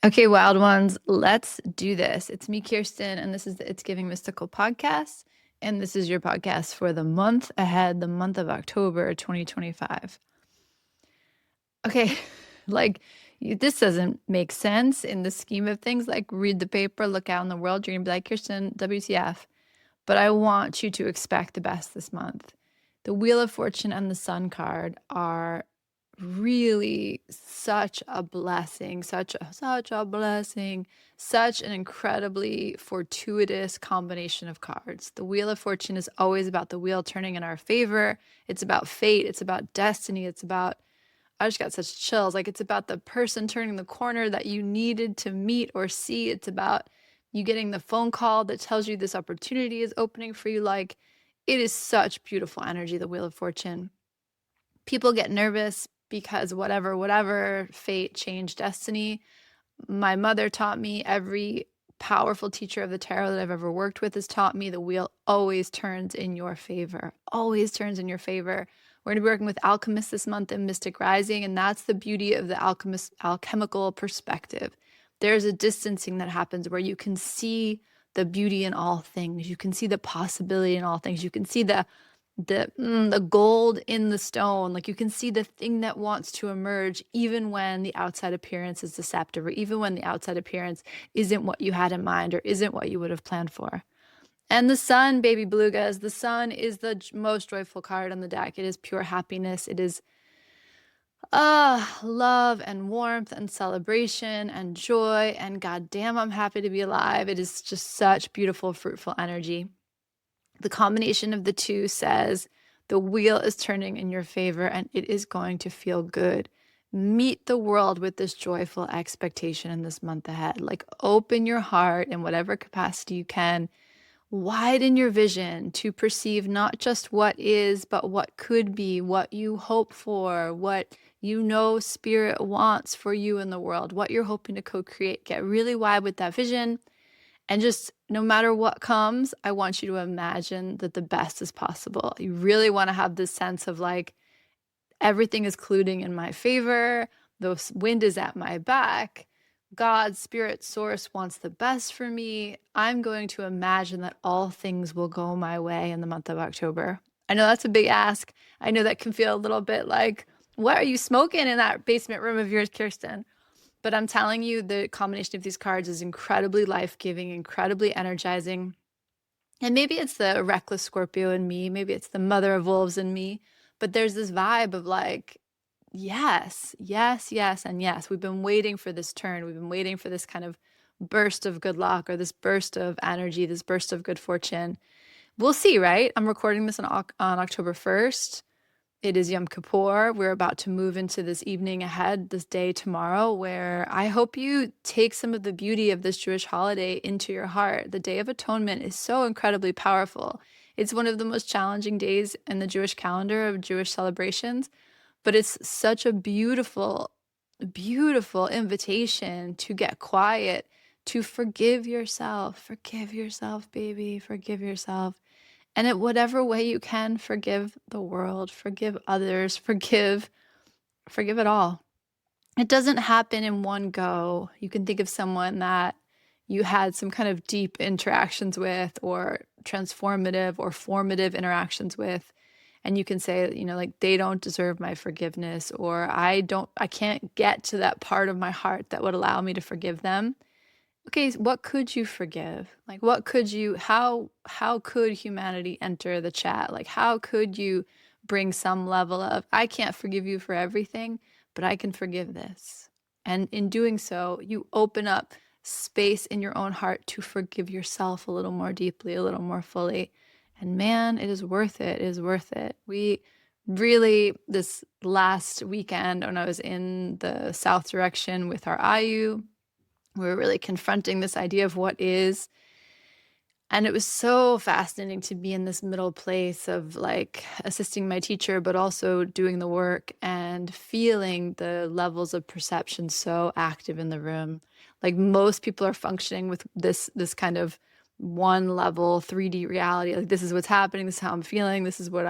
Okay, wild ones, let's do this. It's me, Kirsten, and this is the It's Giving Mystical podcast. And this is your podcast for the month ahead, the month of October 2025. Okay, this doesn't make sense in the scheme of things. Like, read the paper, look out in the world, you're gonna be like, Kirsten, WTF. But I want you to expect the best this month. The Wheel of Fortune and the Sun card are really such a blessing, such a blessing, such an incredibly fortuitous combination of cards. The Wheel of Fortune is always about the wheel turning in our favor. It's about fate, it's about destiny, it's about I just got such chills. Like, it's about the person turning the corner that you needed to meet or see. It's about you getting the phone call that tells you this opportunity is opening for you. Like, it is such beautiful energy, the Wheel of Fortune. People get nervous because whatever, fate, change, destiny. My mother taught me, every powerful teacher of the tarot that I've ever worked with has taught me the wheel always turns in your favor, always turns in your favor. We're going to be working with Alchemist this month in Mystic Rising, and that's the beauty of the alchemical perspective. There's a distancing that happens where you can see the beauty in all things. You can see the possibility in all things. You can see the gold in the stone. Like, you can see the thing that wants to emerge even when the outside appearance is deceptive, or even when the outside appearance isn't what you had in mind or isn't what you would have planned for. And the sun, baby belugas, the sun is the most joyful card on the deck. It is pure happiness. It is love and warmth and celebration and joy, and goddamn, I'm happy to be alive. It is just such beautiful, fruitful energy. The combination of the two says the wheel is turning in your favor and it is going to feel good. Meet the world with this joyful expectation in this month ahead. Like, open your heart in whatever capacity you can. Widen your vision to perceive not just what is, but what could be, what you hope for, what you know spirit wants for you in the world, what you're hoping to co-create. Get really wide with that vision. And just, no matter what comes, I want you to imagine that the best is possible. You really want to have this sense of like, everything is colluding in my favor. The wind is at my back. God, Spirit, Source wants the best for me. I'm going to imagine that all things will go my way in the month of October. I know that's a big ask. I know that can feel a little bit like, what are you smoking in that basement room of yours, Kirsten? But I'm telling you, the combination of these cards is incredibly life-giving, incredibly energizing. And maybe it's the reckless Scorpio in me, maybe it's the mother of wolves in me, but there's this vibe of like, yes, yes, yes, and yes. We've been waiting for this turn. We've been waiting for this kind of burst of good luck, or this burst of energy, this burst of good fortune. We'll see, right? I'm recording this on October 1st. It is Yom Kippur. We're about to move into this evening ahead, this day tomorrow, where I hope you take some of the beauty of this Jewish holiday into your heart. The Day of Atonement is so incredibly powerful. It's one of the most challenging days in the Jewish calendar of Jewish celebrations, but it's such a beautiful, beautiful invitation to get quiet, to forgive yourself, baby, forgive yourself. And in whatever way you can, forgive the world, forgive others, forgive it all. It doesn't happen in one go. You can think of someone that you had some kind of deep interactions with, or transformative or formative interactions with, and you can say, like, they don't deserve my forgiveness, or I can't get to that part of my heart that would allow me to forgive them. Okay, what could you forgive? Like, what could you, how could humanity enter the chat? Like, how could you bring some level of, I can't forgive you for everything, but I can forgive this. And in doing so, you open up space in your own heart to forgive yourself a little more deeply, a little more fully. And man, it is worth it. It is worth it. We really, this last weekend when I was in the south direction with our Ayu, we were really confronting this idea of what is. And it was so fascinating to be in this middle place of like assisting my teacher, but also doing the work and feeling the levels of perception so active in the room. Like, most people are functioning with this kind of one level 3D reality. Like, this is what's happening, this is how I'm feeling, this is what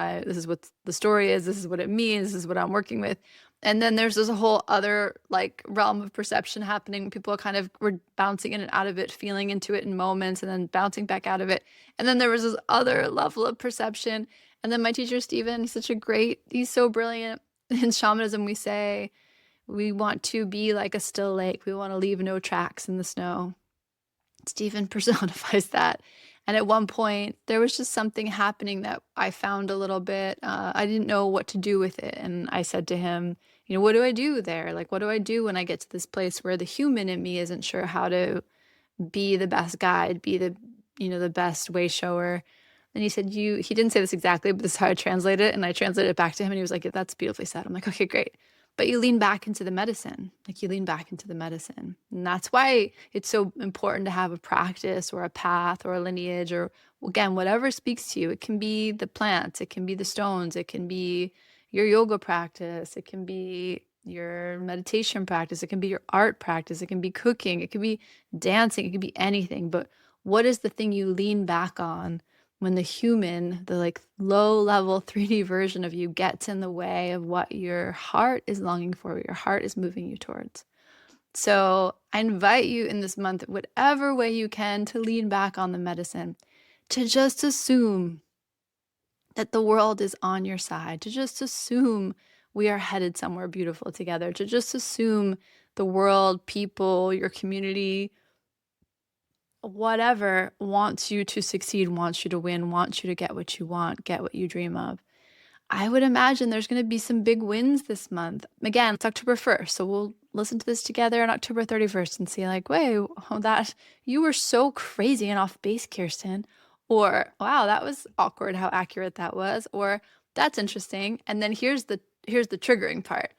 the story is, this is what it means, this is what I'm working with. And then there's this whole other like realm of perception happening. People kind of were bouncing in and out of it, feeling into it in moments, and then bouncing back out of it. And then there was this other level of perception. And then my teacher, Stephen, he's so brilliant. In shamanism, we say we want to be like a still lake. We want to leave no tracks in the snow. Stephen personifies that. And at one point, there was just something happening that I found a little bit. I didn't know what to do with it. And I said to him, what do I do there? Like, what do I do when I get to this place where the human in me isn't sure how to be the best guide, be the best way shower? And he said, he didn't say this exactly, but this is how I translate it. And I translated it back to him, and he was like, yeah, that's beautifully said. I'm like, okay, great. But you lean back into the medicine. Like, you lean back into the medicine. And that's why it's so important to have a practice or a path or a lineage, or again, whatever speaks to you. It can be the plants, it can be the stones, it can be your yoga practice, it can be your meditation practice, it can be your art practice, it can be cooking, it can be dancing, it can be anything. But what is the thing you lean back on when the human, the like low level 3D version of you, gets in the way of what your heart is longing for, what your heart is moving you towards? So I invite you in this month, whatever way you can, to lean back on the medicine, to just assume that the world is on your side, to just assume we are headed somewhere beautiful together, to just assume the world, people, your community, whatever wants you to succeed, wants you to win, wants you to get what you want, get what you dream of. I would imagine there's going to be some big wins this month. Again, it's October 1st, so we'll listen to this together on October 31st and see like, wait, that you were so crazy and off base, Kirsten. Or, wow, that was awkward how accurate that was. Or, that's interesting. And then here's the triggering part.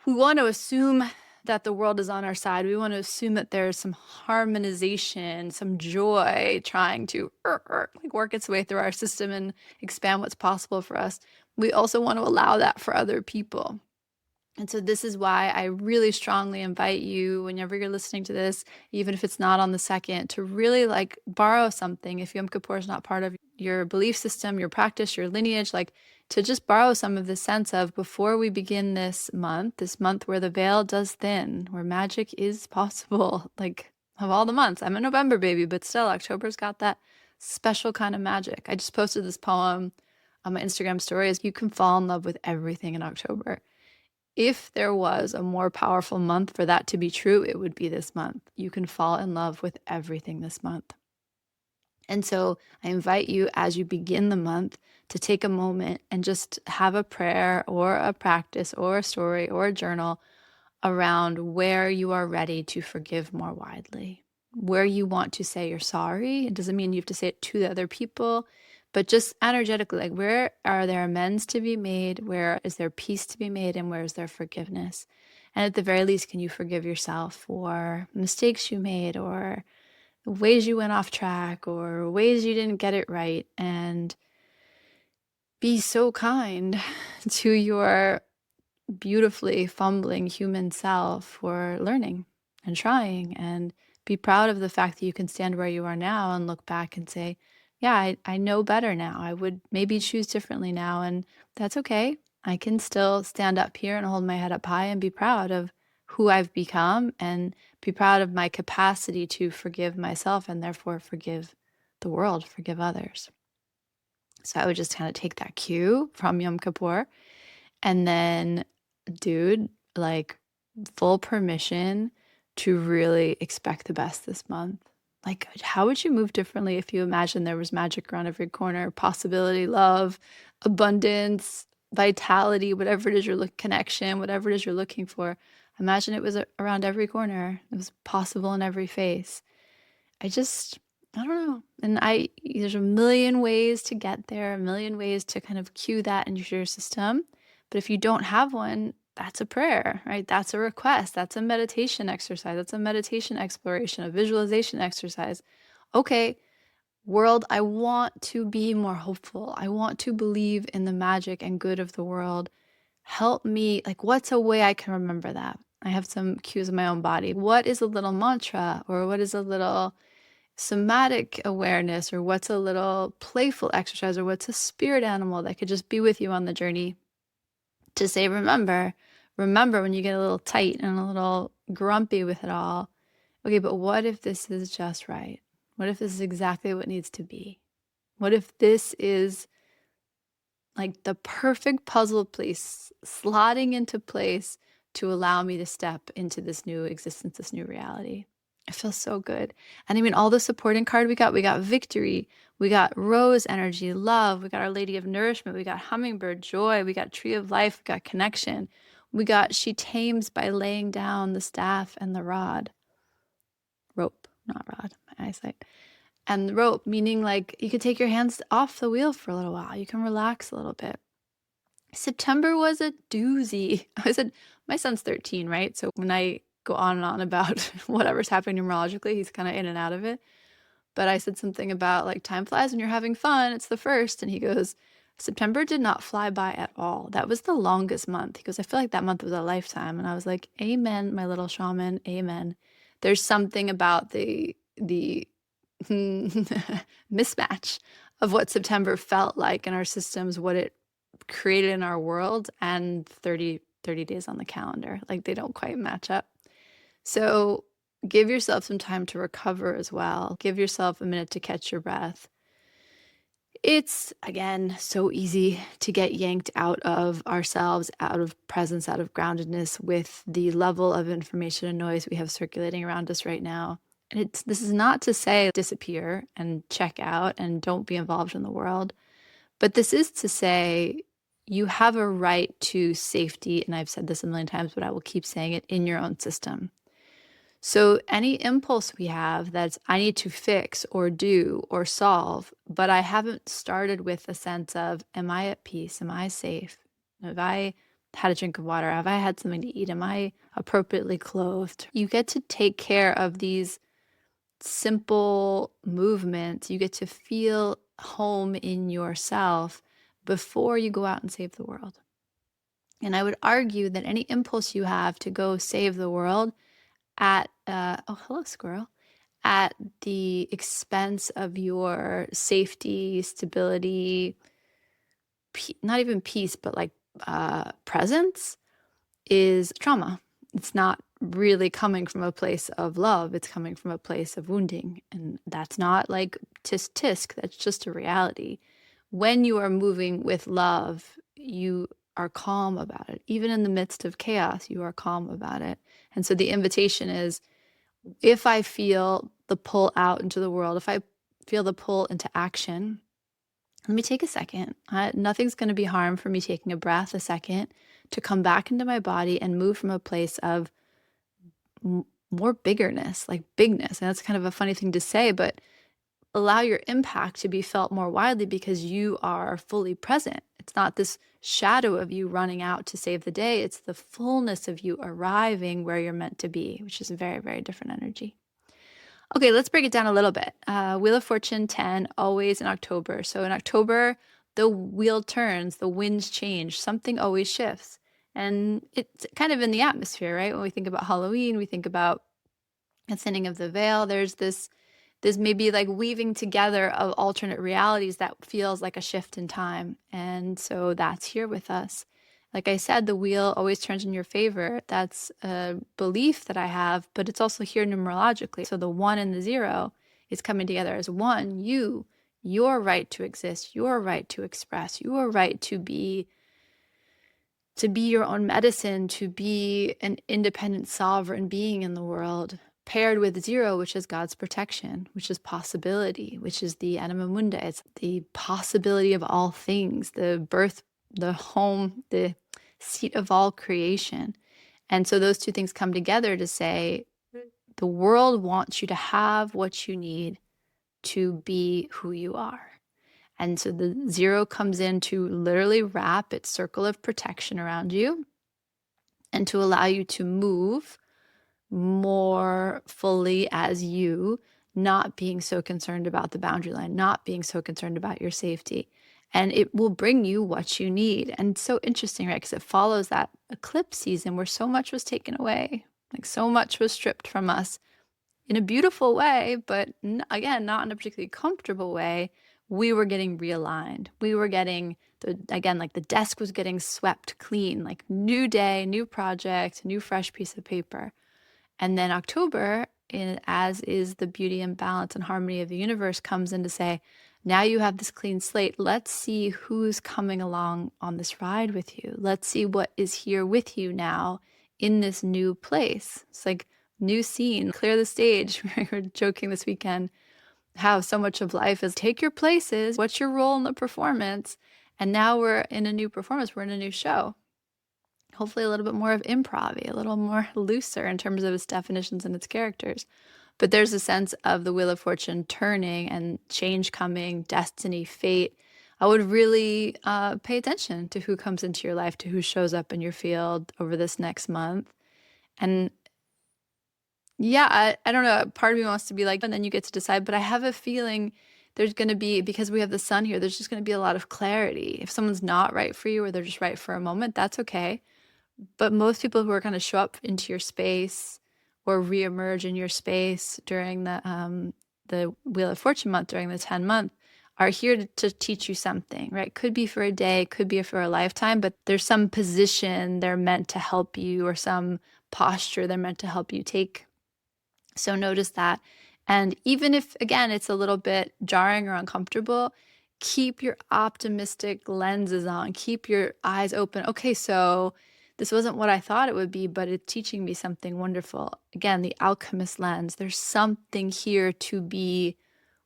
We want to assume that the world is on our side. We want to assume that there's some harmonization, some joy trying to like work its way through our system and expand what's possible for us. We also want to allow that for other people. And so this is why I really strongly invite you, whenever you're listening to this, even if it's not on the second, to really like borrow something. If Yom Kippur is not part of your belief system, your practice, your lineage, like to just borrow some of the sense of, before we begin this month where the veil does thin, where magic is possible, like of all the months. I'm a November baby, but still October's got that special kind of magic. I just posted this poem on my Instagram stories. You can fall in love with everything in October. If there was a more powerful month for that to be true, it would be this month. You can fall in love with everything this month. And so I invite you, as you begin the month, to take a moment and just have a prayer or a practice or a story or a journal around where you are ready to forgive more widely, where you want to say you're sorry. It doesn't mean you have to say it to the other people, but just energetically, like, where are there amends to be made? Where is there peace to be made? And where is there forgiveness? And at the very least, can you forgive yourself for mistakes you made, or ways you went off track, or ways you didn't get it right? And be so kind to your beautifully fumbling human self for learning and trying, and be proud of the fact that you can stand where you are now and look back and say, yeah, I know better now. I would maybe choose differently now, and that's okay. I can still stand up here and hold my head up high and be proud of who I've become, and be proud of my capacity to forgive myself and therefore forgive the world, forgive others. So I would just kind of take that cue from Yom Kippur, and then, dude, like, full permission to really expect the best this month. Like, how would you move differently if you imagine there was magic around every corner? Possibility, love, abundance, vitality, whatever it is connection, whatever it is you're looking for. Imagine it was around every corner. It was possible in every face. I don't know. And there's a million ways to get there, a million ways to kind of cue that into your system. But if you don't have one, that's a prayer, right? That's a request. That's a meditation exercise. That's a meditation exploration, a visualization exercise. Okay, world, I want to be more hopeful. I want to believe in the magic and good of the world. Help me. Like, what's a way I can remember that? I have some cues in my own body. What is a little mantra, or what is a little somatic awareness, or what's a little playful exercise, or what's a spirit animal that could just be with you on the journey to say, remember, remember when you get a little tight and a little grumpy with it all, okay, but what if this is just right? What if this is exactly what needs to be? What if this is like the perfect puzzle piece slotting into place to allow me to step into this new existence, this new reality? It feels so good. And I mean, all the supporting card we got victory, we got rose energy, love, we got Our Lady of Nourishment, we got hummingbird, joy, we got tree of life, we got connection, we got she tames by laying down the staff and the rope, not rod, my eyesight. And the rope, meaning like you could take your hands off the wheel for a little while. You can relax a little bit. September was a doozy. I said, my son's 13, right? So when I go on and on about whatever's happening numerologically, he's kind of in and out of it. But I said something about like time flies when you're having fun. It's the first. And he goes, September did not fly by at all. That was the longest month. He goes, I feel like that month was a lifetime. And I was like, amen, my little shaman, amen. There's something about the mismatch of what September felt like in our systems, what it created in our world, and 30 days on the calendar. Like they don't quite match up. So give yourself some time to recover as well. Give yourself a minute to catch your breath. It's, again, so easy to get yanked out of ourselves, out of presence, out of groundedness with the level of information and noise we have circulating around us right now. And this is not to say disappear and check out and don't be involved in the world, but this is to say you have a right to safety, and I've said this a million times, but I will keep saying it, in your own system. So any impulse we have that's I need to fix or do or solve, but I haven't started with a sense of, am I at peace? Am I safe? Have I had a drink of water? Have I had something to eat? Am I appropriately clothed? You get to take care of these simple movements. You get to feel home in yourself before you go out and save the world. And I would argue that any impulse you have to go save the world at, oh, hello, squirrel, at the expense of your safety, stability, not even peace, but like presence, is trauma. It's not really coming from a place of love. It's coming from a place of wounding. And that's not like tisk tisk. That's just a reality. When you are moving with love, you are calm about it. Even in the midst of chaos, you are calm about it. And so the invitation is, if I feel the pull out into the world, if I feel the pull into action, let me take a second. Nothing's going to be harmed for me taking a breath, a second, to come back into my body and move from a place of more bigness, like bigness. And that's kind of a funny thing to say, but allow your impact to be felt more widely because you are fully present. It's not this shadow of you running out to save the day. It's the fullness of you arriving where you're meant to be, which is a very, very different energy. Okay, let's break it down a little bit. Wheel of Fortune 10, always in October. So in October, the wheel turns, the winds change, something always shifts. And it's kind of in the atmosphere, right? When we think about Halloween, we think about a thinning of the veil. There's this maybe like weaving together of alternate realities that feels like a shift in time. And so that's here with us. Like I said, the wheel always turns in your favor. That's a belief that I have, but it's also here numerologically. So the 1 and the 0 is coming together as one. Your right to exist, your right to express, your right to be your own medicine, to be an independent, sovereign being in the world, paired with 0, which is God's protection, which is possibility, which is the anima mundi. It's the possibility of all things, the birth, the home, the seat of all creation. And so those two things come together to say, the world wants you to have what you need to be who you are. And so the 0 comes in to literally wrap its circle of protection around you and to allow you to move more fully as you, not being so concerned about the boundary line, not being so concerned about your safety. And it will bring you what you need. And it's so interesting, right? Because it follows that eclipse season where so much was taken away, like so much was stripped from us in a beautiful way, but again, not in a particularly comfortable way. We were getting realigned. We were getting Again, like the desk was getting swept clean, like new day, new project, new fresh piece of paper. And then October, as is the beauty and balance and harmony of the universe, comes in to say, now you have this clean slate. Let's see who's coming along on this ride with you. Let's see what is here with you now in this new place. It's like new scene, clear the stage. We were joking this weekend how so much of life is take your places. What's your role in the performance? And now we're in a new performance. We're in a new show. Hopefully a little bit more of improv, a little more looser in terms of its definitions and its characters. But there's a sense of the Wheel of Fortune turning and change coming, destiny, fate. I would really pay attention to who comes into your life, to who shows up in your field over this next month. And yeah, I don't know. Part of me wants to be like, and then you get to decide. But I have a feeling there's going to be, because we have the sun here, there's just going to be a lot of clarity. If someone's not right for you or they're just right for a moment, that's okay. But most people who are going to show up into your space or reemerge in your space during the Wheel of Fortune month, during the 10-month, are here to teach you something, right? Could be for a day, could be for a lifetime, but there's some position they're meant to help you or some posture they're meant to help you take. So notice that. And even if, again, it's a little bit jarring or uncomfortable, keep your optimistic lenses on. Keep your eyes open. Okay, so this wasn't what I thought it would be, but it's teaching me something wonderful. Again, the alchemist lens. There's something here to be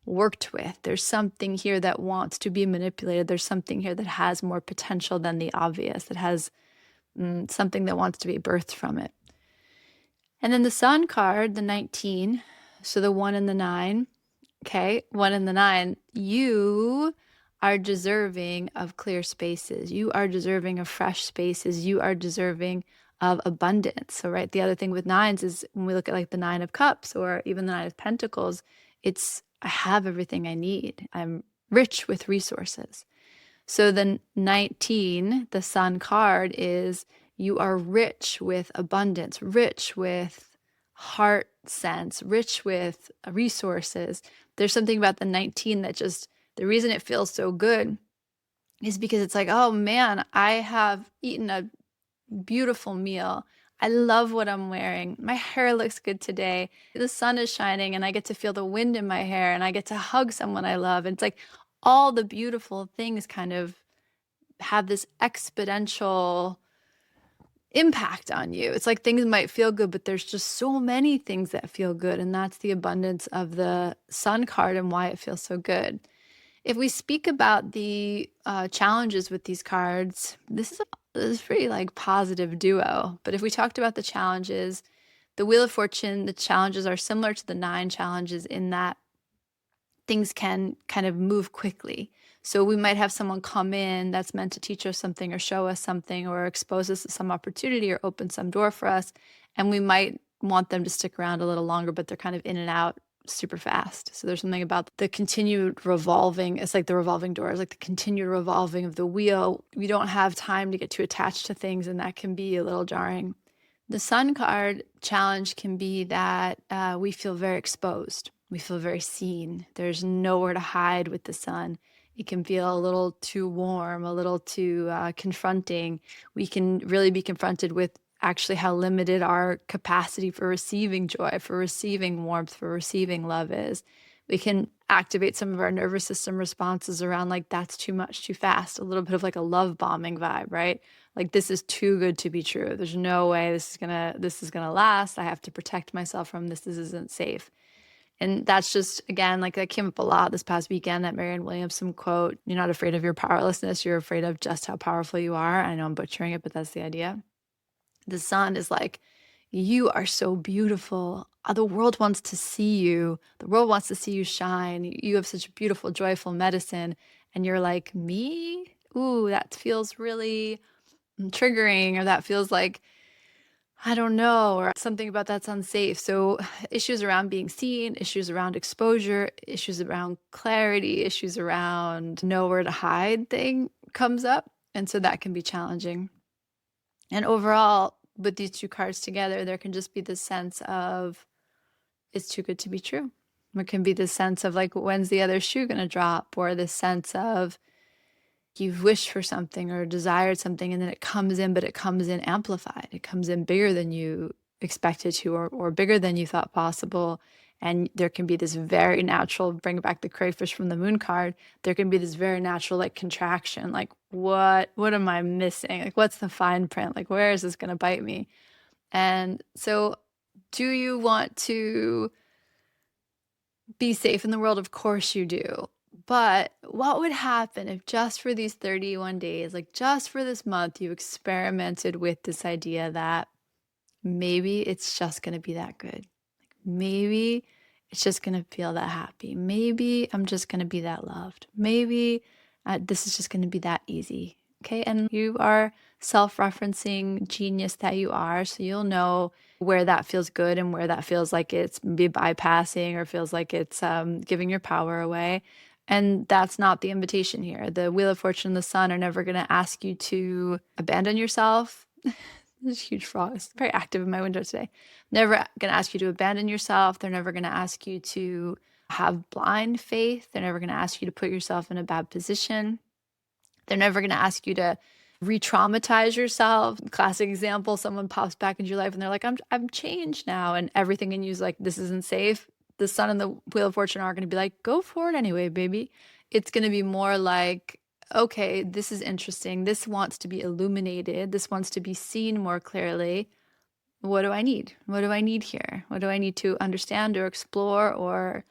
worked with. There's something here that wants to be manipulated. There's something here that has more potential than the obvious, that has something that wants to be birthed from it. And then the sun card, the 19, so the 1 and the 9, okay, 1 and the 9, you are deserving of clear spaces. You are deserving of fresh spaces. You are deserving of abundance. So, right, the other thing with nines is when we look at like the 9 of cups or even the 9 of pentacles, it's I have everything I need. I'm rich with resources. So the 19, the sun card, is you are rich with abundance, rich with heart sense, rich with resources. There's something about the 19 that just, the reason it feels so good is because it's like, oh man, I have eaten a beautiful meal. I love what I'm wearing. My hair looks good today. The sun is shining and I get to feel the wind in my hair and I get to hug someone I love. And it's like all the beautiful things kind of have this exponential impact on you. It's like things might feel good, but there's just so many things that feel good. And that's the abundance of the sun card and why it feels so good. If we speak about the challenges with these cards, this is a pretty like positive duo. But if we talked about the challenges, the Wheel of Fortune, the challenges are similar to the 9 challenges in that things can kind of move quickly. So we might have someone come in that's meant to teach us something or show us something or expose us to some opportunity or open some door for us. And we might want them to stick around a little longer, but they're kind of in and out super fast. So there's something about the continued revolving. It's like the revolving doors, like the continued revolving of the wheel. We don't have time to get too attached to things, and that can be a little jarring. The sun card challenge can be that we feel very exposed. We feel very seen. There's nowhere to hide with the sun. It can feel a little too warm, a little too confronting. We can really be confronted with actually how limited our capacity for receiving joy, for receiving warmth, for receiving love is. We can activate some of our nervous system responses around like, that's too much, too fast, a little bit of like a love bombing vibe, right? Like, this is too good to be true. There's no way this is gonna last. I have to protect myself from this. This isn't safe. And that's just, again, like that came up a lot this past weekend, that Marianne Williamson quote, you're not afraid of your powerlessness, you're afraid of just how powerful you are. I know I'm butchering it, but that's the idea. The sun is like, you are so beautiful. The world wants to see you. The world wants to see you shine. You have such beautiful, joyful medicine. And you're like, me? Ooh, that feels really triggering, or that feels like, I don't know, or something about that's unsafe. So issues around being seen, issues around exposure, issues around clarity, issues around nowhere to hide thing comes up. And so that can be challenging. And overall, with these two cards together, there can just be this sense of it's too good to be true. There can be this sense of like, when's the other shoe going to drop? Or this sense of you've wished for something or desired something, and then it comes in, but it comes in amplified. It comes in bigger than you expected to, or bigger than you thought possible. And there can be this very natural, bring back the crayfish from the moon card, there can be this very natural like contraction, like what am I missing? Like what's the fine print? Like where is this going to bite me? And so do you want to be safe in the world? Of course you do. But what would happen if just for these 31 days, like just for this month, you experimented with this idea that maybe it's just going to be that good? Like maybe it's just going to feel that happy. Maybe I'm just going to be that loved. Maybe this is just going to be that easy. Okay. And you are self-referencing genius that you are. So you'll know where that feels good and where that feels like it's maybe bypassing or feels like it's giving your power away. And that's not the invitation here. The Wheel of Fortune and the Sun are never going to ask you to abandon yourself. There's a huge frog. It's very active in my window today. Never going to ask you to abandon yourself. They're never going to ask you to have blind faith. They're never going to ask you to put yourself in a bad position. They're never going to ask you to re-traumatize yourself. Classic example, someone pops back into your life and they're like, I'm changed now. And everything in you is like, this isn't safe. The Sun and the Wheel of Fortune are going to be like, go for it anyway, baby. It's going to be more like, okay, this is interesting. This wants to be illuminated. This wants to be seen more clearly. What do I need? What do I need here? What do I need to understand or explore or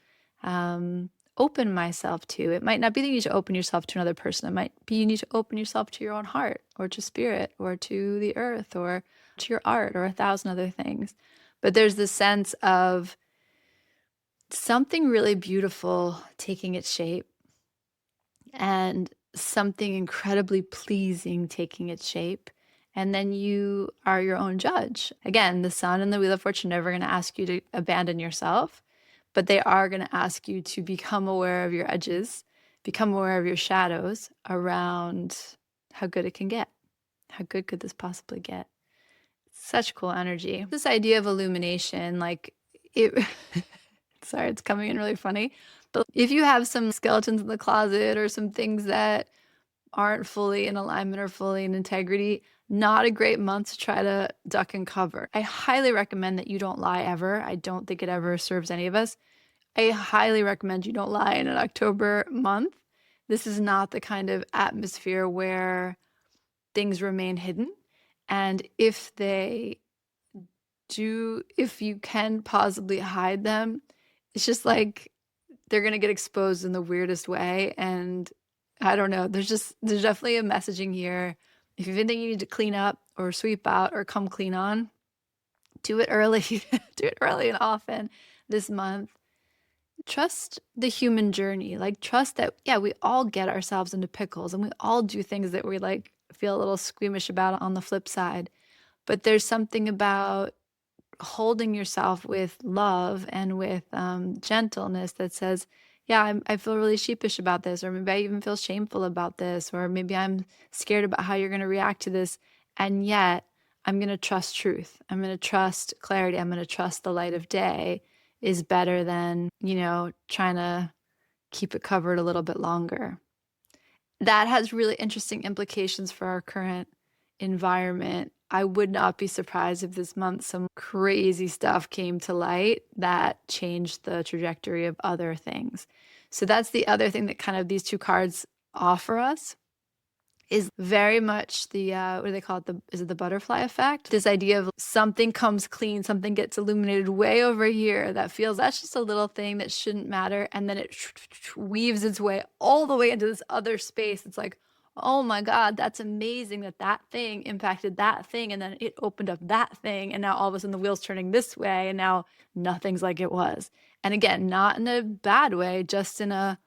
open myself to? It might not be that you need to open yourself to another person. It might be you need to open yourself to your own heart or to spirit or to the earth or to your art or 1,000 other things. But there's this sense of something really beautiful taking its shape and something incredibly pleasing taking its shape. And then you are your own judge. Again, the Sun and the Wheel of Fortune are never going to ask you to abandon yourself, but they are going to ask you to become aware of your edges, become aware of your shadows around how good it can get. How good could this possibly get? Such cool energy. This idea of illumination, like it, sorry, it's coming in really funny. But if you have some skeletons in the closet or some things that aren't fully in alignment or fully in integrity, not a great month to try to duck and cover. I highly recommend that you don't lie ever. I don't think it ever serves any of us. I highly recommend you don't lie in an October month. This is not the kind of atmosphere where things remain hidden. And if they do, if you can possibly hide them, it's just like they're going to get exposed in the weirdest way. And I don't know, there's definitely a messaging here. If you think you need to clean up or sweep out or come clean on, do it early. Do it early and often this month. Trust the human journey. Like trust that, yeah, we all get ourselves into pickles and we all do things that we like feel a little squeamish about on the flip side. But there's something about holding yourself with love and with gentleness that says, yeah, I feel really sheepish about this, or maybe I even feel shameful about this, or maybe I'm scared about how you're going to react to this. And yet I'm going to trust truth. I'm going to trust clarity. I'm going to trust the light of day is better than, trying to keep it covered a little bit longer. That has really interesting implications for our current environment. I would not be surprised if this month some crazy stuff came to light that changed the trajectory of other things. So that's the other thing that kind of these two cards offer us is very much the, what do they call it? Is it the butterfly effect? This idea of something comes clean, something gets illuminated way over here that feels that's just a little thing that shouldn't matter. And then it weaves its way all the way into this other space. It's like, oh my God, that's amazing that thing impacted that thing. And then it opened up that thing. And now all of a sudden the wheel's turning this way. And now nothing's like it was. And again, not in a bad way, just in a,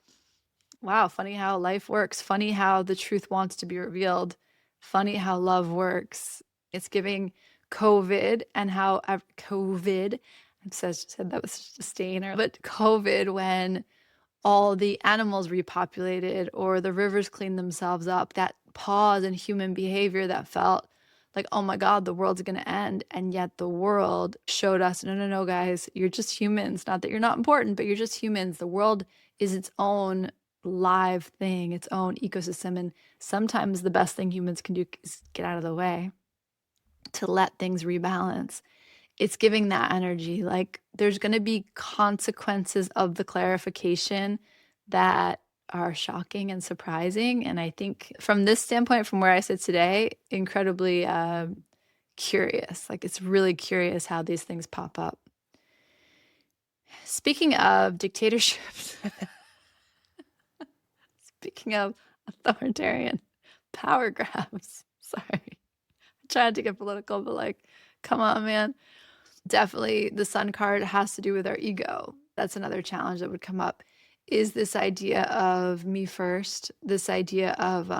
wow, funny how life works. Funny how the truth wants to be revealed. Funny how love works. It's giving COVID and how COVID, I said that was just a stainer, but COVID when all the animals repopulated or the rivers cleaned themselves up, that pause in human behavior that felt like, oh my God, the world's going to end. And yet the world showed us, no, guys, you're just humans. Not that you're not important, but you're just humans. The world is its own live thing, its own ecosystem. And sometimes the best thing humans can do is get out of the way to let things rebalance. It's giving that energy. Like there's going to be consequences of the clarification that are shocking and surprising. And I think from this standpoint, from where I sit today, incredibly curious. Like it's really curious how these things pop up. Speaking of dictatorships, speaking of authoritarian power grabs, sorry, I'm trying to get political, but like, come on, man. Definitely the sun card has to do with our ego. That's another challenge that would come up, is this idea of me first, this idea of,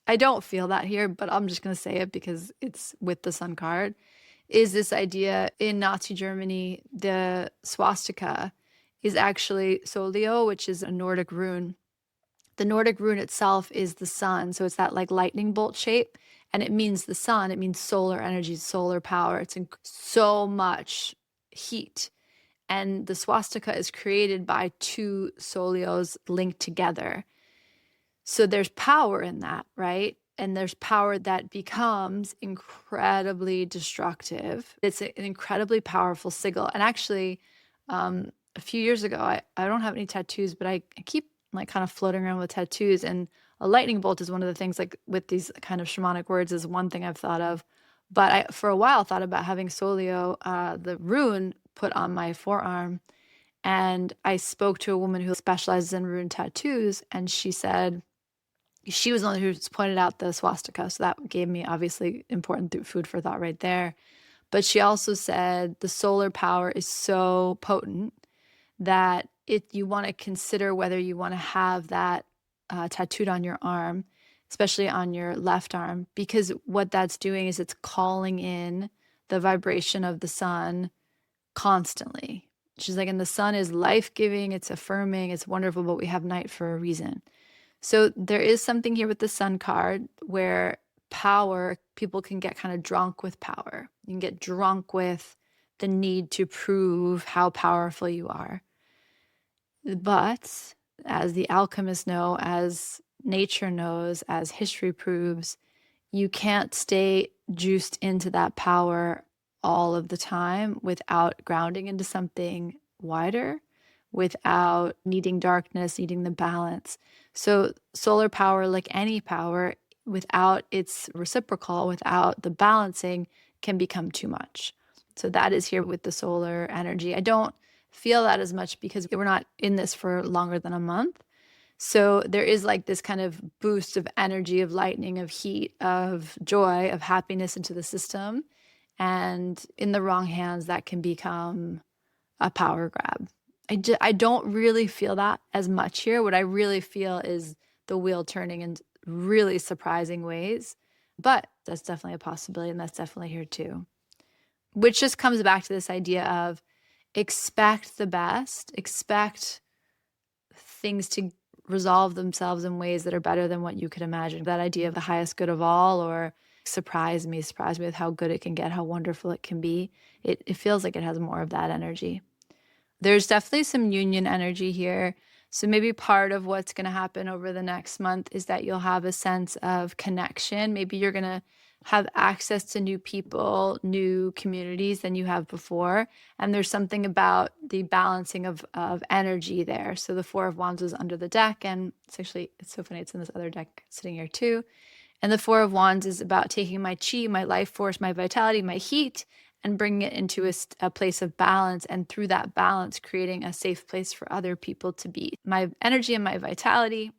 I don't feel that here, but I'm just going to say it because it's with the sun card, is this idea in Nazi Germany, the swastika is actually solio, which is a Nordic rune. The Nordic rune itself is the sun. So it's that like lightning bolt shape, and it means the sun. It means solar energy, solar power. It's so much heat. And the swastika is created by two solios linked together. So there's power in that, right? And there's power that becomes incredibly destructive. It's an incredibly powerful sigil. And actually, a few years ago, I don't have any tattoos, but I keep like kind of floating around with tattoos. And a lightning bolt is one of the things, like with these kind of shamanic words, is one thing I've thought of. But I, for a while, thought about having solio, the rune, put on my forearm. And I spoke to a woman who specializes in rune tattoos, and she said, she was the one who pointed out the swastika. So that gave me obviously important food for thought right there. But she also said the solar power is so potent that you want to consider whether you want to have that tattooed on your arm, especially on your left arm, because what that's doing is it's calling in the vibration of the sun constantly. She's like, and the sun is life-giving, it's affirming, it's wonderful, but we have night for a reason. So there is something here with the sun card where power, people can get kind of drunk with power. You can get drunk with the need to prove how powerful you are. But as the alchemists know, as nature knows, as history proves, you can't stay juiced into that power all of the time without grounding into something wider, without needing darkness, needing the balance. So solar power, like any power, without its reciprocal, without the balancing, can become too much. So that is here with the solar energy. I don't feel that as much because we're not in this for longer than a month. So there is like this kind of boost of energy, of lightning, of heat, of joy, of happiness into the system. And in the wrong hands, that can become a power grab. I don't really feel that as much here. What I really feel is the wheel turning in really surprising ways. But that's definitely a possibility, and that's definitely here too. Which just comes back to this idea of expect the best, expect things to resolve themselves in ways that are better than what you could imagine. That idea of the highest good of all, or surprise me with how good it can get, how wonderful it can be. It feels like it has more of that energy. There's definitely some union energy here. So maybe part of what's going to happen over the next month is that you'll have a sense of connection. Maybe you're going to have access to new people, new communities than you have before. And there's something about the balancing of energy there. So the Four of Wands is under the deck, and it's so funny, it's in this other deck sitting here too. And the Four of Wands is about taking my chi, my life force, my vitality, my heat, and bringing it into a place of balance, and through that balance, creating a safe place for other people to be. My energy and my vitality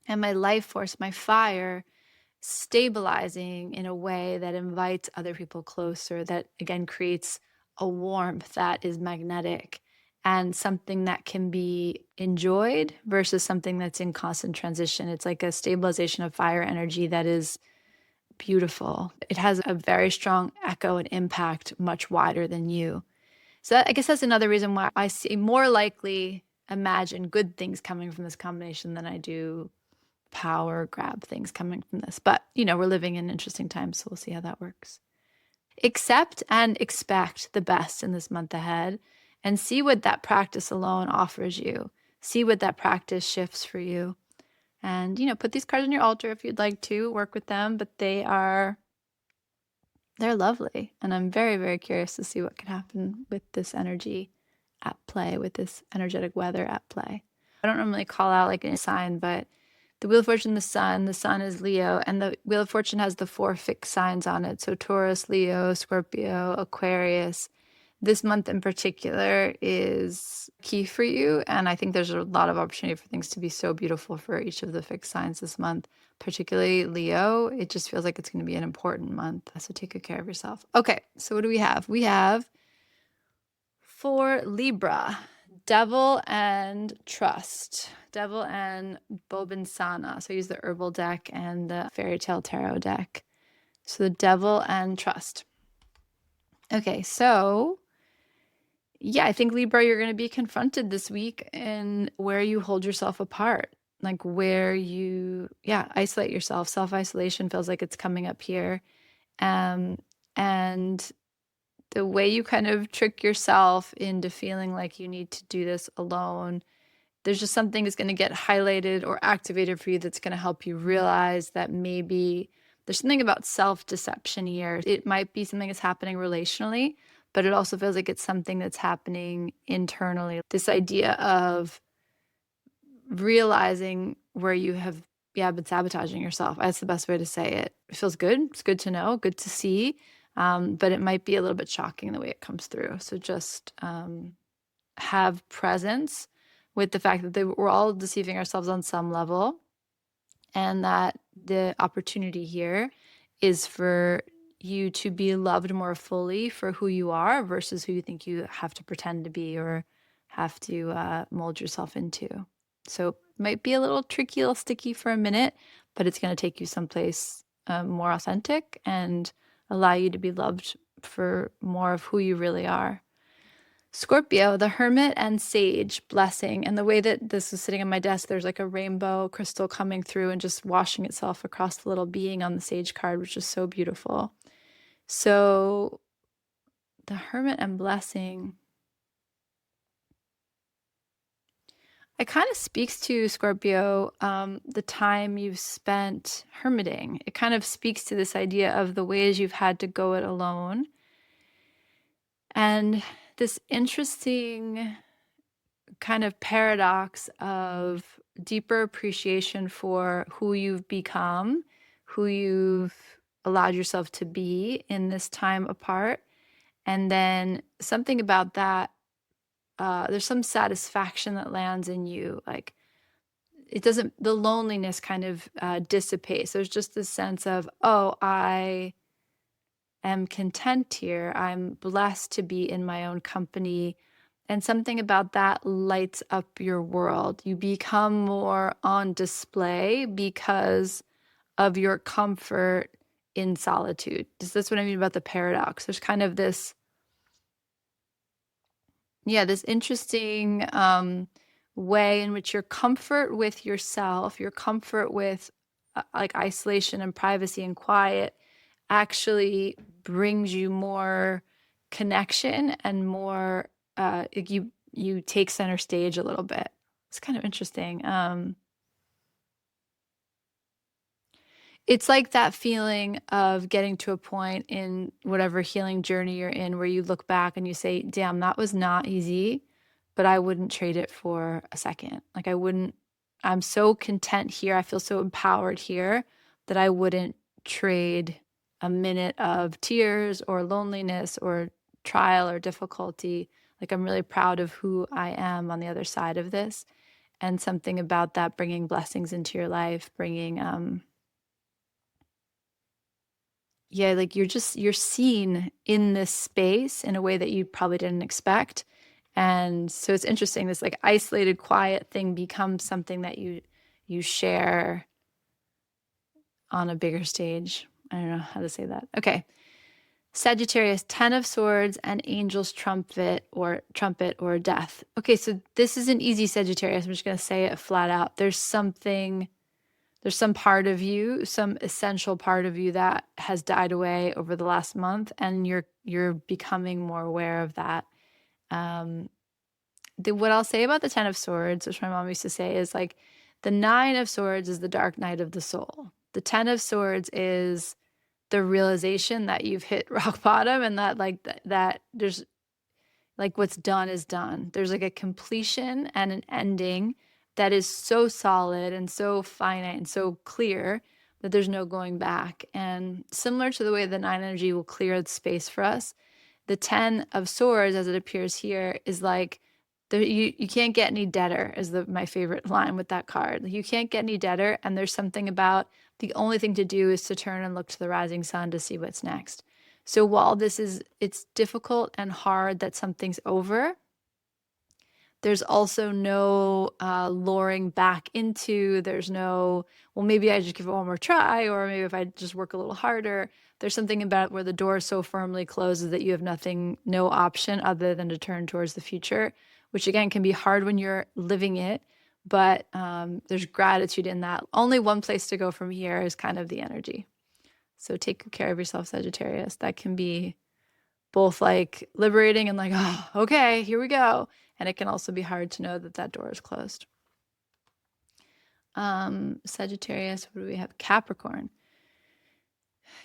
and my life force, my fire, stabilizing in a way that invites other people closer, that again creates a warmth that is magnetic and something that can be enjoyed versus something that's in constant transition. It's like a stabilization of fire energy that is beautiful. It has a very strong echo and impact much wider than you. So I guess that's another reason why I see more likely imagine good things coming from this combination than I do power grab things coming from this. But, we're living in interesting times, so we'll see how that works. Accept and expect the best in this month ahead, and see what that practice alone offers you. see what that practice shifts for you. And, put these cards on your altar if you'd like to work with them, but they're lovely. And I'm very, very curious to see what can happen with this energy at play, with this energetic weather at play. I don't normally call out like a sign, but the Wheel of Fortune, the sun is Leo, and the Wheel of Fortune has the 4 fixed signs on it. So Taurus, Leo, Scorpio, Aquarius. This month in particular is key for you, and I think there's a lot of opportunity for things to be so beautiful for each of the fixed signs this month, particularly Leo. It just feels like it's going to be an important month, so take good care of yourself. Okay, so what do we have? We have for Libra, Devil and Trust. Devil and Bobinsana. So I use the Herbal deck and the Fairy Tale Tarot deck. So the Devil and Trust. Okay, so yeah, I think Libra, you're going to be confronted this week in where you hold yourself apart, like where you, isolate yourself. Self-isolation feels like it's coming up here. And the way you kind of trick yourself into feeling like you need to do this alone, there's just something that's going to get highlighted or activated for you that's going to help you realize that maybe there's something about self-deception here. It might be something that's happening relationally, but it also feels like it's something that's happening internally. This idea of realizing where you have been sabotaging yourself. That's the best way to say it. It feels good. It's good to know, good to see. But it might be a little bit shocking the way it comes through. So just have presence with the fact that we're all deceiving ourselves on some level, and that the opportunity here is for you to be loved more fully for who you are versus who you think you have to pretend to be or have to mold yourself into. So it might be a little tricky, a little sticky for a minute, but it's going to take you someplace more authentic and allow you to be loved for more of who you really are. Scorpio, the Hermit and Sage blessing. And the way that this is sitting on my desk, there's like a rainbow crystal coming through and just washing itself across the little being on the Sage card, which is so beautiful. So the Hermit and blessing, it kind of speaks to Scorpio, the time you've spent hermiting. It kind of speaks to this idea of the ways you've had to go it alone. And this interesting kind of paradox of deeper appreciation for who you've become, who you've allowed yourself to be in this time apart. And then something about that, there's some satisfaction that lands in you. Like the loneliness kind of dissipates. There's just this sense of, oh, I am content here. I'm blessed to be in my own company. And something about that lights up your world. You become more on display because of your comfort in solitude. That's what I mean about the paradox. There's kind of this interesting way in which your comfort with yourself, your comfort with like isolation and privacy and quiet actually brings you more connection and more you take center stage a little bit. It's kind of interesting. It's like that feeling of getting to a point in whatever healing journey you're in where you look back and you say, damn, that was not easy, but I wouldn't trade it for a second. Like I'm so content here. I feel so empowered here that I wouldn't trade a minute of tears or loneliness or trial or difficulty. Like I'm really proud of who I am on the other side of this. And something about that bringing blessings into your life, bringing like you're seen in this space in a way that you probably didn't expect. And so it's interesting, this like isolated, quiet thing becomes something that you share on a bigger stage. I don't know how to say that. Okay. Sagittarius, 10 of Swords and Angel's trumpet or death. Okay, so this is an easy Sagittarius. I'm just going to say it flat out. There's some part of you, some essential part of you that has died away over the last month, and you're becoming more aware of that. what I'll say about the Ten of Swords, which my mom used to say, is like the Nine of Swords is the dark night of the soul. The Ten of Swords is the realization that you've hit rock bottom, and that like that there's like what's done is done. There's like a completion and an ending that is so solid and so finite and so clear that there's no going back. And similar to the way the Nine energy will clear the space for us, the Ten of Swords, as it appears here, is like you can't get any deader, is my favorite line with that card. You can't get any deader, and there's something about the only thing to do is to turn and look to the rising sun to see what's next. So while it's difficult and hard that something's over, there's also no luring back into, there's no, well, maybe I just give it one more try, or maybe if I just work a little harder. There's something about where the door so firmly closes that you have no option other than to turn towards the future, which again can be hard when you're living it, but there's gratitude in that. Only one place to go from here is kind of the energy. So take good care of yourself, Sagittarius. That can be both like liberating and like, oh, okay, here we go. And it can also be hard to know that that door is closed. Sagittarius, what do we have? Capricorn.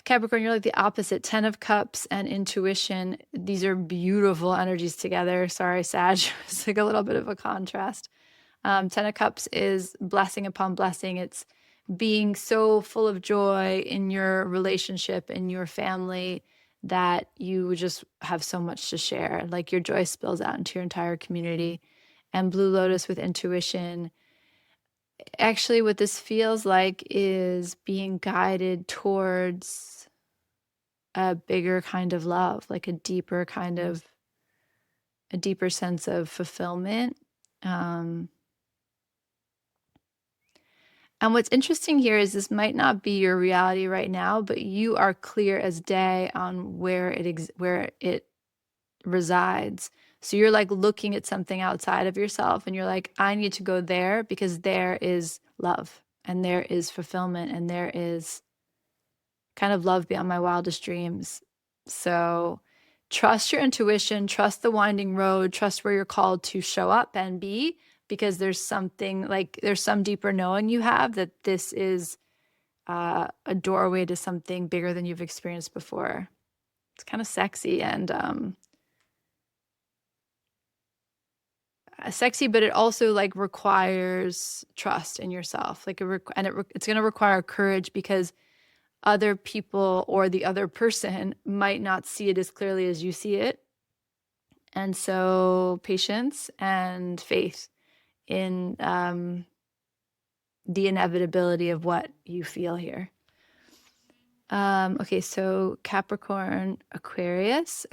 Capricorn, you're like the opposite. 10 of Cups and intuition. These are beautiful energies together. Sorry, Sag. It's like a little bit of a contrast. 10 of Cups is blessing upon blessing. It's being so full of joy in your relationship, in your family, that you just have so much to share. Like your joy spills out into your entire community. And Blue Lotus with intuition. Actually, what this feels like is being guided towards a bigger kind of love, like a deeper sense of fulfillment. And what's interesting here is this might not be your reality right now, but you are clear as day on where it resides. So you're like looking at something outside of yourself and you're like, I need to go there because there is love and there is fulfillment and there is kind of love beyond my wildest dreams. So trust your intuition, trust the winding road, trust where you're called to show up and be, because there's something like there's some deeper knowing you have that this is a doorway to something bigger than you've experienced before. It's kind of sexy and sexy, but it also like requires trust in yourself. Like it's going to require courage because other people or the other person might not see it as clearly as you see it. And so patience and faith in the inevitability of what you feel here. Okay, so Capricorn, Aquarius,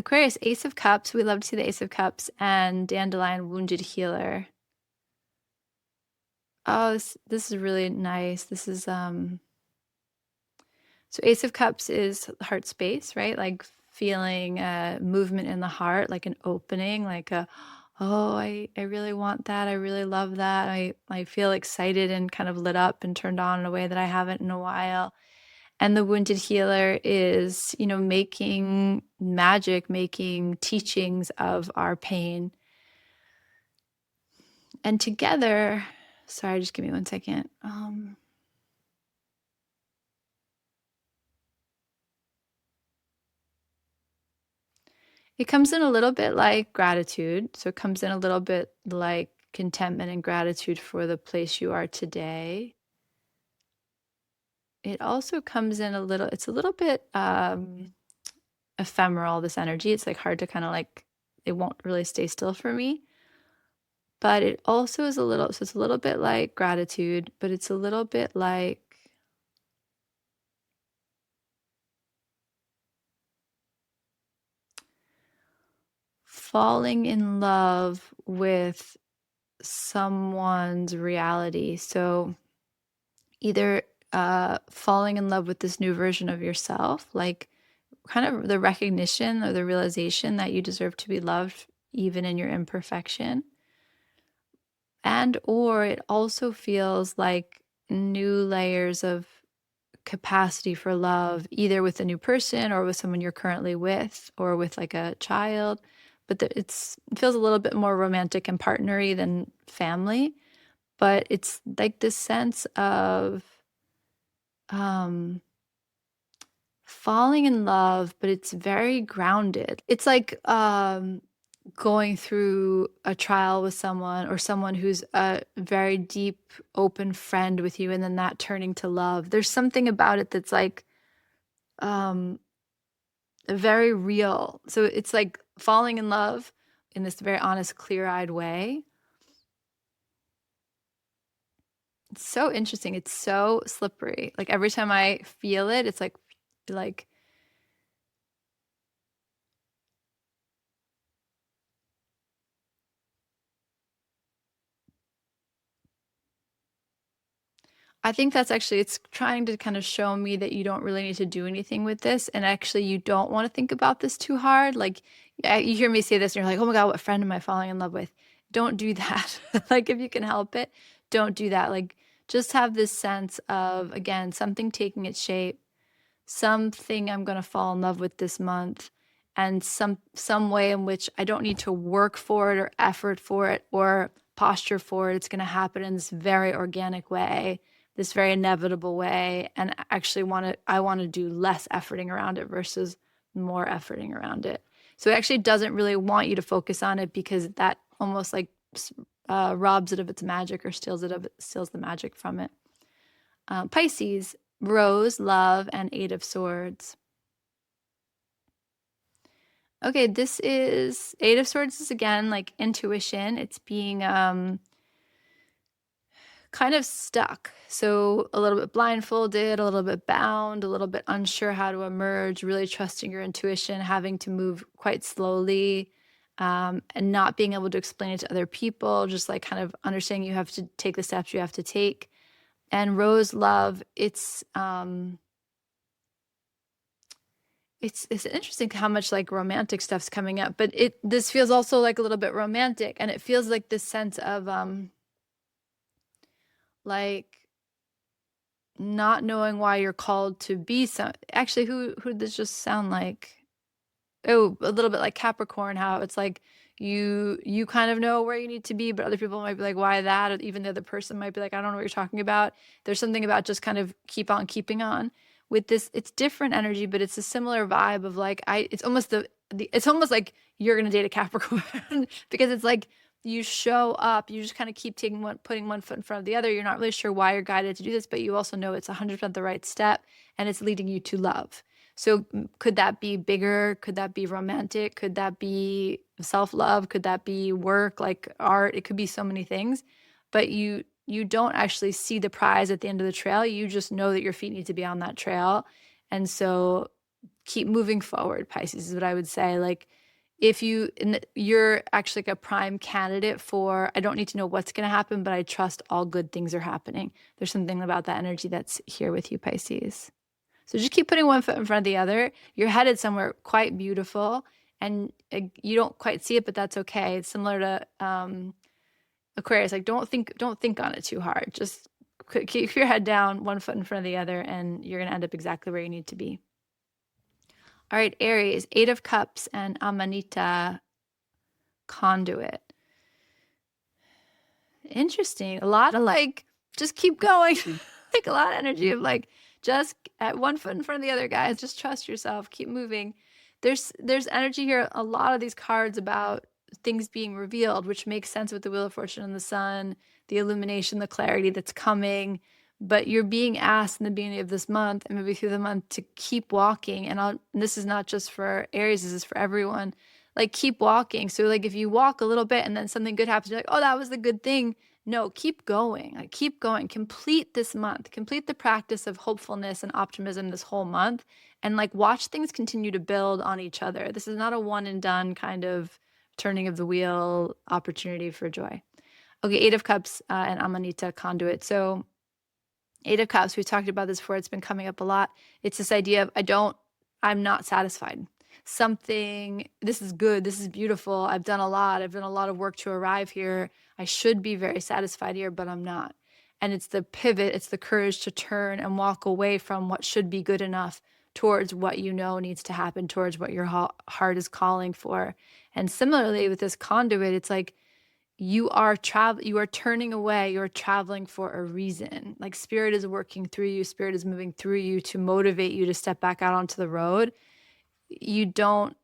Ace of Cups. We love to see the Ace of Cups, and Dandelion, Wounded Healer. Oh, this is really nice. This is so Ace of Cups is heart space, right? Like feeling a movement in the heart, like an opening, like a, oh, I really want that. I really love that. I feel excited and kind of lit up and turned on in a way that I haven't in a while. And the Wounded Healer is, making magic, making teachings of our pain. And together, sorry, just give me 1 second. It comes in a little bit like gratitude. So it comes in a little bit like contentment and gratitude for the place you are today. It also comes in it's a little bit ephemeral, this energy. It's like hard to kind of like, it won't really stay still for me. But it also is so it's a little bit like gratitude, but it's a little bit like falling in love with someone's reality. So either falling in love with this new version of yourself, like kind of the recognition or the realization that you deserve to be loved even in your imperfection. And or it also feels like new layers of capacity for love, either with a new person or with someone you're currently with or with like a child, but it feels a little bit more romantic and partnery than family. But it's like this sense of falling in love, but it's very grounded. It's like going through a trial with someone, or someone who's a very deep, open friend with you, and then that turning to love. There's something about it that's like um very real. So it's like falling in love in this very honest, clear-eyed way. It's so interesting. It's so slippery. Like every time I feel it, it's like I think that's actually, it's trying to kind of show me that you don't really need to do anything with this. And actually, you don't want to think about this too hard. Like, you hear me say this and you're like, oh my God, what friend am I falling in love with? Don't do that. Like, if you can help it, don't do that. Like, just have this sense of, again, something taking its shape, something I'm going to fall in love with this month, and some way in which I don't need to work for it or effort for it or posture for it. It's going to happen in this very organic way, this very inevitable way, and I want to do less efforting around it versus more efforting around it. So it actually doesn't really want you to focus on it, because that almost like robs it of its magic, or steals the magic from it. Pisces, Rose, Love, and Eight of Swords. Okay, this is Eight of Swords is again like intuition. It's being kind of stuck. So a little bit blindfolded, a little bit bound, a little bit unsure how to emerge, really trusting your intuition, having to move quite slowly, and not being able to explain it to other people, just like kind of understanding you have to take the steps you have to take. And Rose, Love, it's interesting how much like romantic stuff's coming up, but this feels also like a little bit romantic, and it feels like this sense of like not knowing why you're called to be some. Actually, who did this just sound like? Oh, a little bit like Capricorn, how it's like you kind of know where you need to be, but other people might be like, why that? Or even the other person might be like, I don't know what you're talking about. There's something about just kind of keep on keeping on. With this, it's different energy, but it's a similar vibe of like it's almost it's almost like you're gonna date a Capricorn because it's like you show up, you just kind of keep putting one foot in front of the other. You're not really sure why you're guided to do this, but you also know it's 100% the right step, and it's leading you to love. So could that be bigger? Could that be romantic? Could that be self-love? Could that be work, like art? It could be so many things, but you don't actually see the prize at the end of the trail. You just know that your feet need to be on that trail. And so keep moving forward, Pisces, is what I would say. Like if you're actually like a prime candidate for, I don't need to know what's going to happen, but I trust all good things are happening. There's something about that energy that's here with you, Pisces. So just keep putting one foot in front of the other. You're headed somewhere quite beautiful, and you don't quite see it, but that's okay. It's similar to Aquarius. Like don't think on it too hard. Just keep your head down, one foot in front of the other, and you're gonna end up exactly where you need to be. All right, Aries, Eight of Cups and Amanita, Conduit. Interesting. A lot of like, just keep going. Like a lot of energy of like, just at one foot in front of the other, guys. Just trust yourself. Keep moving. There's energy here. A lot of these cards about things being revealed, which makes sense with the Wheel of Fortune and the Sun, the illumination, the clarity that's coming. But you're being asked in the beginning of this month and maybe through the month to keep walking. And this is not just for Aries, this is for everyone. Like keep walking. So like if you walk a little bit and then something good happens, you're like, oh, that was the good thing. No, keep going. Like keep going. Complete this month. Complete the practice of hopefulness and optimism this whole month. And like watch things continue to build on each other. This is not a one and done kind of turning of the wheel opportunity for joy. Okay, Eight of Cups and Amanita, Conduit. So Eight of Cups, we've talked about this before. It's been coming up a lot. It's this idea of I'm not satisfied. This is good. This is beautiful. I've done a lot. I've done a lot of work to arrive here. I should be very satisfied here, but I'm not. And it's the pivot. It's the courage to turn and walk away from what should be good enough towards what you know needs to happen, towards what your heart is calling for. And similarly with this conduit, it's like you are turning away, you're traveling for a reason. Like spirit is working through you, spirit is moving through you to motivate you to step back out onto the road. You don't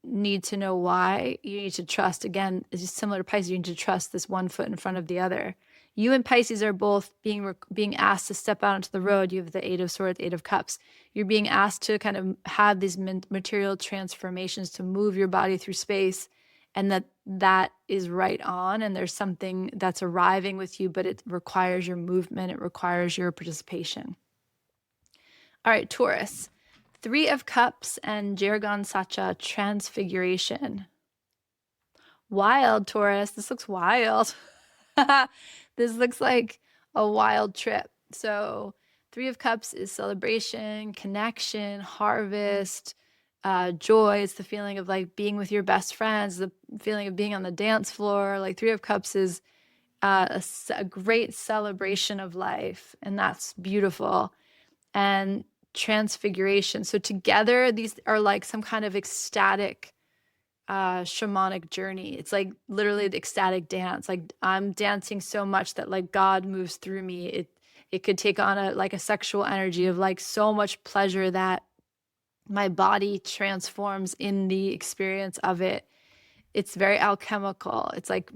need to know why. You need to trust. Again, it's just similar to Pisces. You need to trust this one foot in front of the other. You and Pisces are both being asked to step out onto the road. You have the Eight of Swords, Eight of Cups. You're being asked to kind of have these material transformations, to move your body through space, and that is right on. And there's something that's arriving with you, but it requires your movement. It requires your participation. All right, Taurus. Three of Cups and Jirgan Sacha, Transfiguration. Wild, Taurus. This looks wild. This looks like a wild trip. So Three of Cups is celebration, connection, harvest, joy. It's the feeling of like being with your best friends, the feeling of being on the dance floor. Like Three of Cups is a great celebration of life, and that's beautiful. And transfiguration. So together, these are like some kind of ecstatic shamanic journey. It's like literally the ecstatic dance. Like I'm dancing so much that like God moves through me. It could take on a sexual energy of like so much pleasure that my body transforms in the experience of it. It's very alchemical. It's like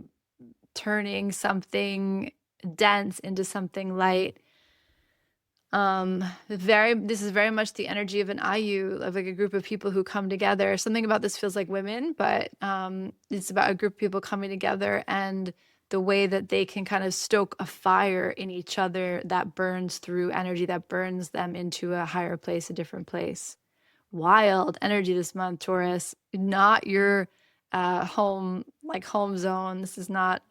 turning something dense into something light. This is very much the energy of an Ayu, of like a group of people who come together. Something about this feels like women, but it's about a group of people coming together and the way that they can kind of stoke a fire in each other that burns through energy, that burns them into a higher place, a different place. Wild energy this month, Taurus. Not your home zone. This is not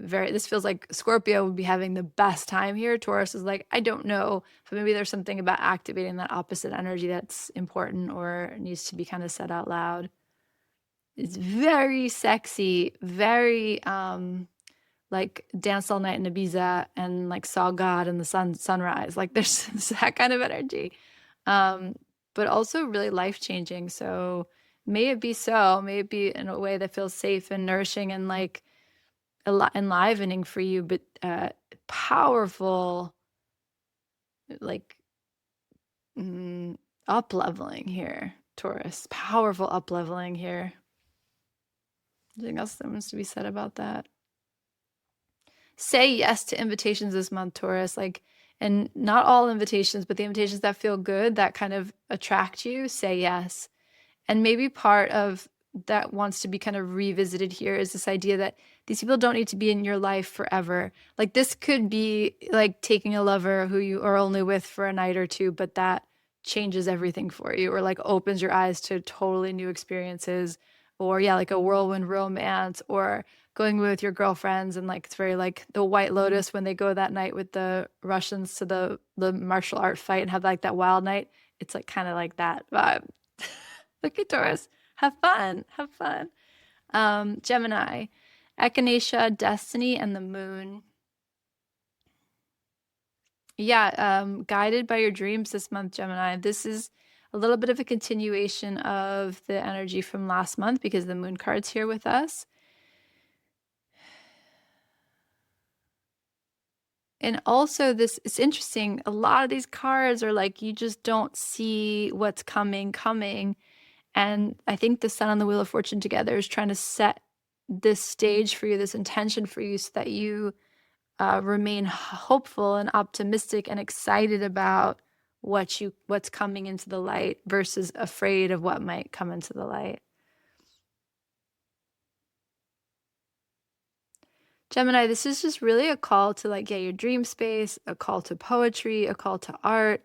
this feels like Scorpio would be having the best time here. Taurus is like, I don't know, but maybe there's something about activating that opposite energy that's important or needs to be kind of said out loud. It's very sexy, very like dance all night in Ibiza and like saw God and the sunrise. Like there's that kind of energy, but also really life-changing. So may it be in a way that feels safe and nourishing and like enlivening for you, but powerful, like up-leveling here, Taurus. Powerful up-leveling here. Anything else that wants to be said about that? Say yes to invitations this month, Taurus. Like, and not all invitations, but the invitations that feel good, that kind of attract you, say yes. And maybe part of that wants to be kind of revisited here is this idea that these people don't need to be in your life forever. Like this could be like taking a lover who you are only with for a night or two, but that changes everything for you, or like opens your eyes to totally new experiences, or yeah, like a whirlwind romance, or going with your girlfriends and like it's very like the White Lotus when they go that night with the Russians to the martial art fight and have like that wild night. It's like kind of like that vibe. Look at Taurus. Have fun. Have fun. Gemini, Echinacea, Destiny, and the Moon. Yeah, guided by your dreams this month, Gemini. This is a little bit of a continuation of the energy from last month because the Moon card's here with us. And also it's interesting. A lot of these cards are like, you just don't see what's coming. And I think the Sun and the Wheel of Fortune together is trying to set this stage for you, this intention for you, so that you remain hopeful and optimistic and excited about what's coming into the light versus afraid of what might come into the light. Gemini, this is just really a call to like get your dream space, a call to poetry, a call to art,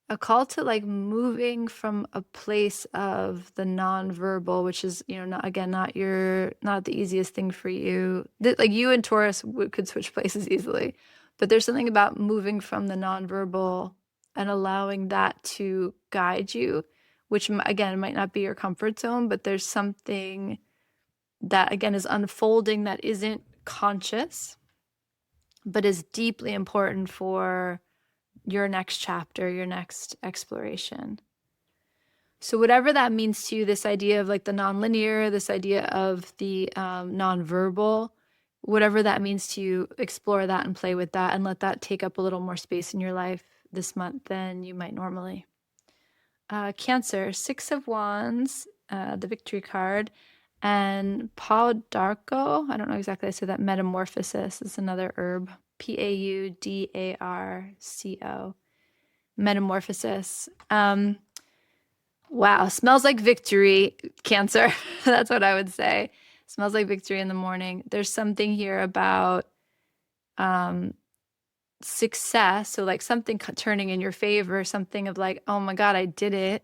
a call to like moving from a place of the nonverbal, which is, not the easiest thing for you. Like you and Taurus could switch places easily, but there's something about moving from the nonverbal and allowing that to guide you, which again might not be your comfort zone, but there's something that again is unfolding that isn't conscious, but is deeply important for your next chapter, your next exploration. So whatever that means to you, this idea of like the nonlinear, this idea of the nonverbal, whatever that means to you, explore that and play with that and let that take up a little more space in your life this month than you might normally. Cancer, 6 of Wands, the victory card, and Paudarco, I don't know exactly how to say that, metamorphosis is another herb, Paudarco, metamorphosis. Wow, smells like victory, Cancer. That's what I would say. Smells like victory in the morning. There's something here about success. So like something turning in your favor, something of like, oh my God, I did it.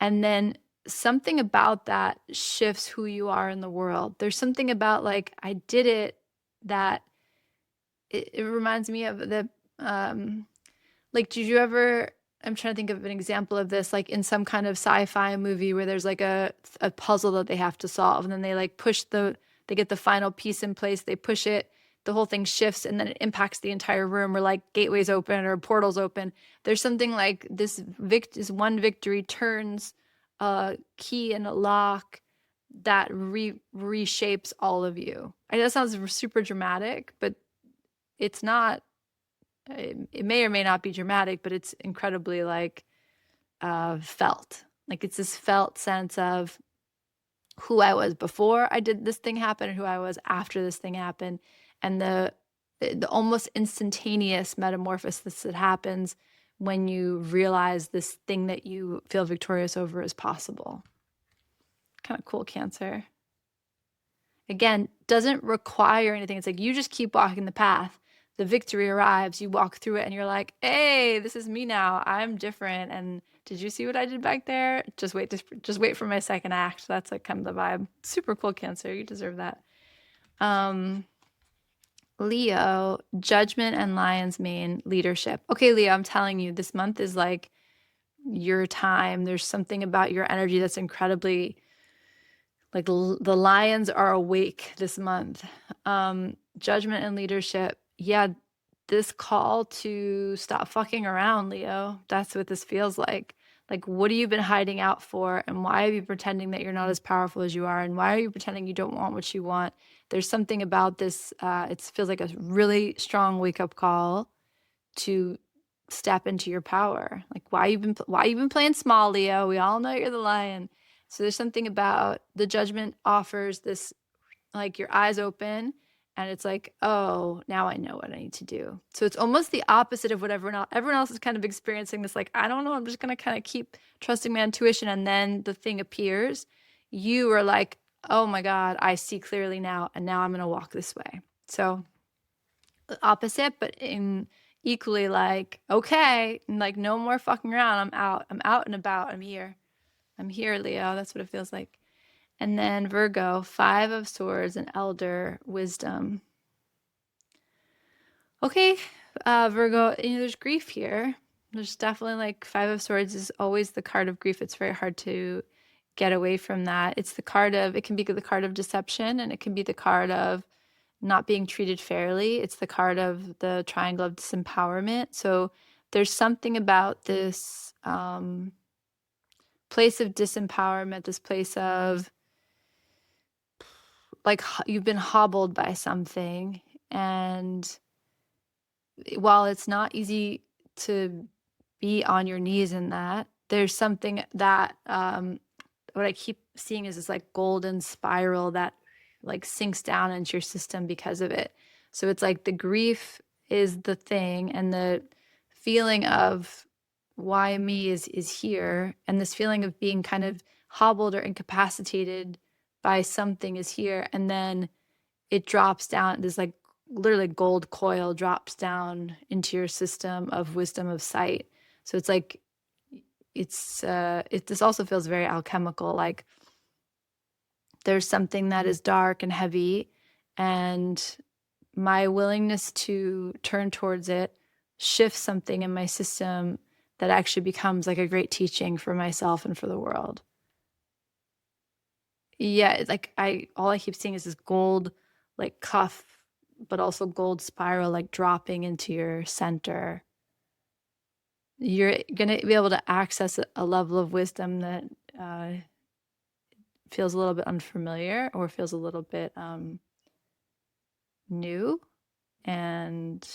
And then something about that shifts who you are in the world. There's something about like, I did it that it reminds me of the, like, did you ever, I'm trying to think of an example of this, like in some kind of sci-fi movie where there's like a puzzle that they have to solve, and then they like they get the final piece in place, they push it, the whole thing shifts, and then it impacts the entire room, or like gateways open or portals open. There's something like this one victory turns a key in a lock that reshapes all of you. I know that sounds super dramatic, but it's not. It may or may not be dramatic, but it's incredibly like felt. Like it's this felt sense of who I was before I did this thing happen and who I was after this thing happened, and the almost instantaneous metamorphosis that happens when you realize this thing that you feel victorious over is possible. Kind of cool, Cancer. Again, doesn't require anything. It's like you just keep walking the path. The victory arrives, you walk through it, and you're like, hey, this is me now. I'm different. And did you see what I did back there? Just wait for my second act. That's like kind of the vibe. Super cool, Cancer. You deserve that. Leo, judgment and lion's mane, leadership. Okay, Leo, I'm telling you, this month is like your time. There's something about your energy that's incredibly, like the lions are awake this month. Judgment and leadership. Yeah, this call to stop fucking around, Leo. That's what this feels like. Like, what have you been hiding out for? And why are you pretending that you're not as powerful as you are? And why are you pretending you don't want what you want? There's something about this. It feels like a really strong wake-up call to step into your power. Like, why you been playing small, Leo? We all know you're the lion. So there's something about the judgment offers this, like your eyes open, and it's like, oh, now I know what I need to do. So it's almost the opposite of what everyone else is kind of experiencing this, like, I don't know, I'm just going to kind of keep trusting my intuition. And then the thing appears. You are like, oh my God, I see clearly now. And now I'm going to walk this way. So the opposite, but in equally like, okay, like no more fucking around. I'm out and about. I'm here, Leo. That's what it feels like. And then Virgo, 5 of Swords and Elder Wisdom. Okay, Virgo, there's grief here. There's definitely like 5 of Swords is always the card of grief. It's very hard to get away from that. It's the card of, it can be the card of deception, and it can be the card of not being treated fairly. It's the card of the triangle of disempowerment. So there's something about this place of disempowerment, this place of like you've been hobbled by something, and while it's not easy to be on your knees in that, there's something that what I keep seeing is this like golden spiral that like sinks down into your system because of it. So it's like the grief is the thing, and the feeling of why me is here, and this feeling of being kind of hobbled or incapacitated by something is here, and then it drops down, this like literally gold coil drops down into your system of wisdom of sight. So it's like this also feels very alchemical, like there's something that is dark and heavy, and my willingness to turn towards it shifts something in my system that actually becomes like a great teaching for myself and for the world. Yeah, like all I keep seeing is this gold like cuff, but also gold spiral like dropping into your center. you're going to be able to access a level of wisdom that feels a little bit unfamiliar or feels a little bit new. And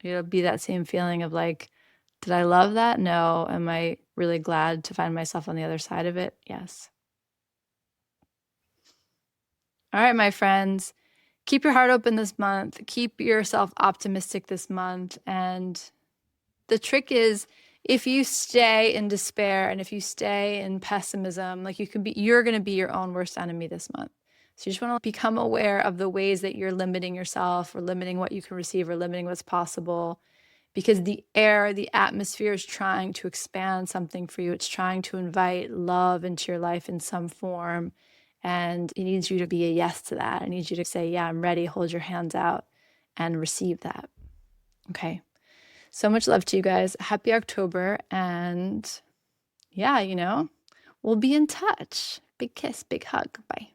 it'll be that same feeling of like, did I love that? No. Am I really glad to find myself on the other side of it? Yes. All right, my friends, keep your heart open this month. Keep yourself optimistic this month. And the trick is, if you stay in despair and if you stay in pessimism, like you're going to be your own worst enemy this month. So you just want to become aware of the ways that you're limiting yourself or limiting what you can receive or limiting what's possible, because the atmosphere is trying to expand something for you. It's trying to invite love into your life in some form. And it needs you to be a yes to that. It needs you to say, yeah, I'm ready. Hold your hands out and receive that. Okay. So much love to you guys. Happy October. And yeah, we'll be in touch. Big kiss, big hug. Bye.